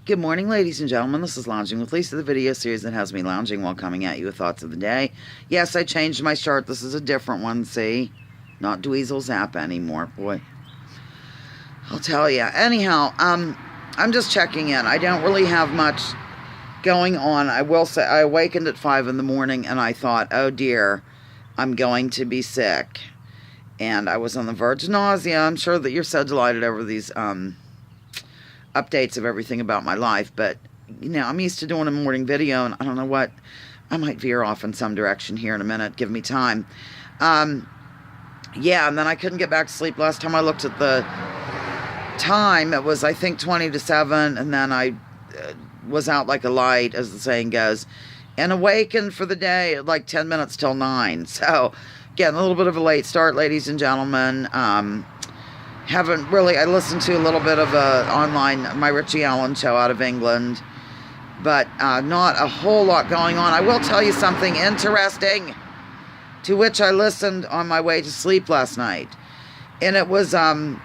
Good morning, ladies and gentlemen. This is Lounging with Lisa, the video series that has me lounging while coming at you with thoughts of the day. Yes, I changed my shirt. This is a different one, see? Not Dweezil Zappa anymore, boy. I'll tell you. Anyhow, I'm just checking in. I don't really have much going on. I will say I awakened at 5 in the morning and I thought, oh dear, I'm going to be sick. And I was on the verge of nausea. I'm sure that you're so delighted over these updates of everything about my life, but you know, I'm used to doing a morning video, and I don't know what, I might veer off in some direction here in a minute. Give me time. Yeah, and then I couldn't get back to sleep. Last time I looked at the time, it was I think 20 to 7, and then I was out like a light, as the saying goes, and awakened for the day at like 10 minutes till 9. So again, a little bit of a late start, ladies and gentlemen. Haven't really, I listened to a little bit of my Richie Allen show out of England, but not a whole lot going on. I will tell you something interesting, to which I listened on my way to sleep last night, and it was about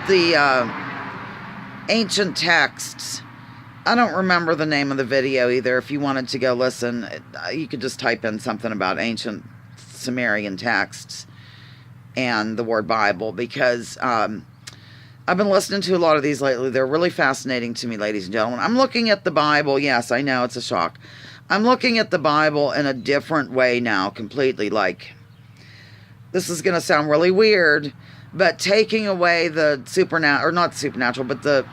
the ancient texts. I don't remember the name of the video either. If you wanted to go listen, you could just type in something about ancient Sumerian texts and the word Bible, because I've been listening to a lot of these lately. They're really fascinating to me, ladies and gentlemen. I'm looking at the Bible. Yes, I know, it's a shock. I'm looking at the Bible in a different way now, completely. Like, this is going to sound really weird, but taking away the supernatural, or not supernatural, but the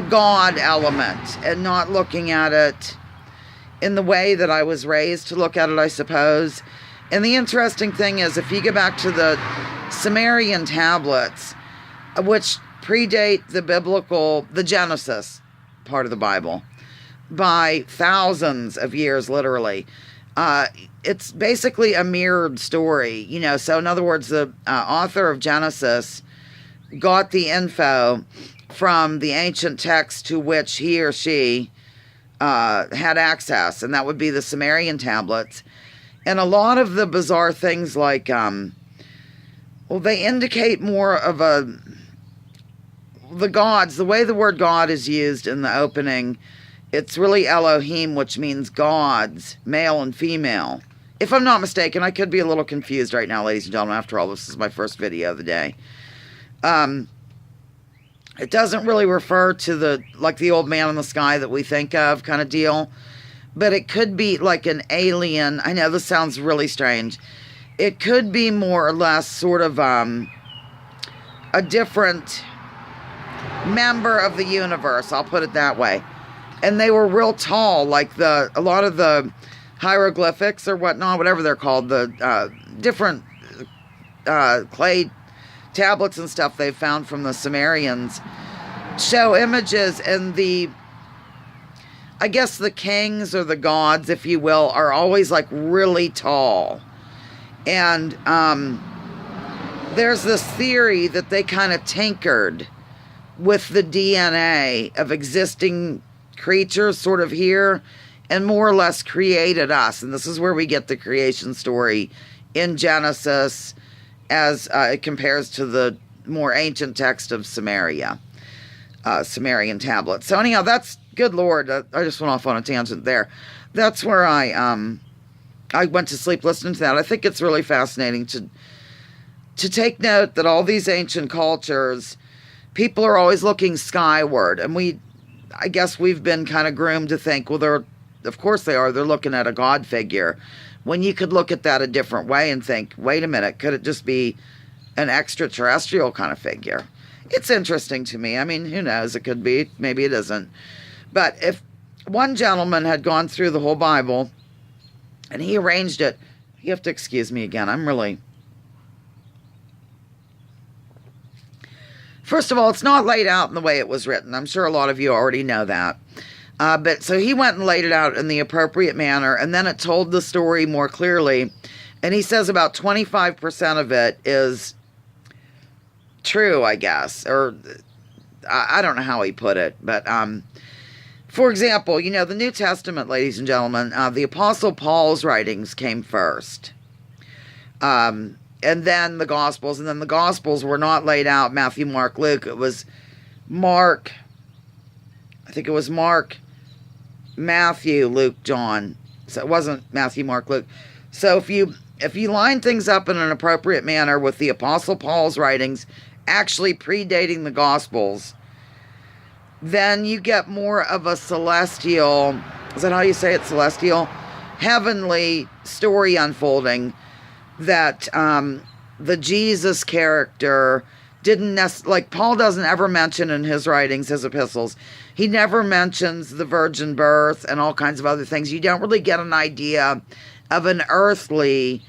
God element, and not looking at it in the way that I was raised to look at it, I suppose. And the interesting thing is, if you go back to the Sumerian tablets, which predate the Genesis part of the Bible, by thousands of years, literally, it's basically a mirrored story, you know. So in other words, the author of Genesis got the info from the ancient text to which he or she had access, and that would be the Sumerian tablets. And a lot of the bizarre things, like, they indicate more of the gods, the way the word God is used in the opening, it's really Elohim, which means gods, male and female. If I'm not mistaken, I could be a little confused right now, ladies and gentlemen. After all, this is my first video of the day. It doesn't really refer to the old man in the sky that we think of kind of deal. But it could be like an alien. I know this sounds really strange. It could be more or less sort of a different member of the universe. I'll put it that way. And they were real tall, like a lot of the hieroglyphics or whatnot, whatever they're called, the different clay tablets and stuff they found from the Sumerians show images, and I guess the kings or the gods, if you will, are always like really tall. And there's this theory that they kind of tinkered with the DNA of existing creatures sort of here, and more or less created us. And this is where we get the creation story in Genesis, as it compares to the more ancient text of Sumerian tablets. So anyhow, that's, good Lord, I just went off on a tangent there. That's where I went to sleep listening to that. I think it's really fascinating to take note that all these ancient cultures, people are always looking skyward. And I guess we've been kind of groomed to think, well, of course they are. They're looking at a God figure. When you could look at that a different way and think, wait a minute, could it just be an extraterrestrial kind of figure? It's interesting to me. I mean, who knows? It could be. Maybe it isn't. But if one gentleman had gone through the whole Bible and he arranged it, you have to excuse me again. First of all, it's not laid out in the way it was written. I'm sure a lot of you already know that. But so he went and laid it out in the appropriate manner, and then it told the story more clearly. And he says about 25% of it is true, I guess. Or I don't know how he put it, but for example, you know, the New Testament, ladies and gentlemen, the Apostle Paul's writings came first. And then the Gospels, and then the Gospels were not laid out, Matthew, Mark, Luke. It was Mark, I think it was Mark, Matthew, Luke, John. So it wasn't Matthew, Mark, Luke. So if you line things up in an appropriate manner with the Apostle Paul's writings actually predating the Gospels, then you get more of a celestial, is that how you say it, celestial? Heavenly story unfolding that the Jesus character didn't like Paul doesn't ever mention in his writings, his epistles. He never mentions the virgin birth and all kinds of other things. You don't really get an idea of an earthly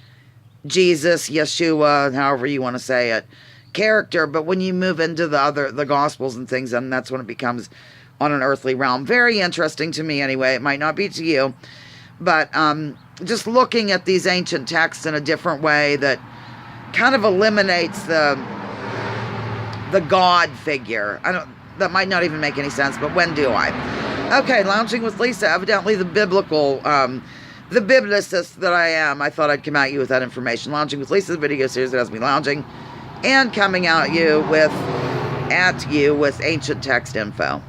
Jesus, Yeshua, however you want to say it, character. But when you move into the Gospels and things, then that's when it becomes on an earthly realm. Very interesting to me anyway. It might not be to you, but just looking at these ancient texts in a different way that kind of eliminates the God figure. That might not even make any sense, but when do I? Okay, Lounging with Lisa, evidently the biblicist that I am, I thought I'd come at you with that information. Lounging with Lisa, the video series that has me lounging and coming at you with ancient text info.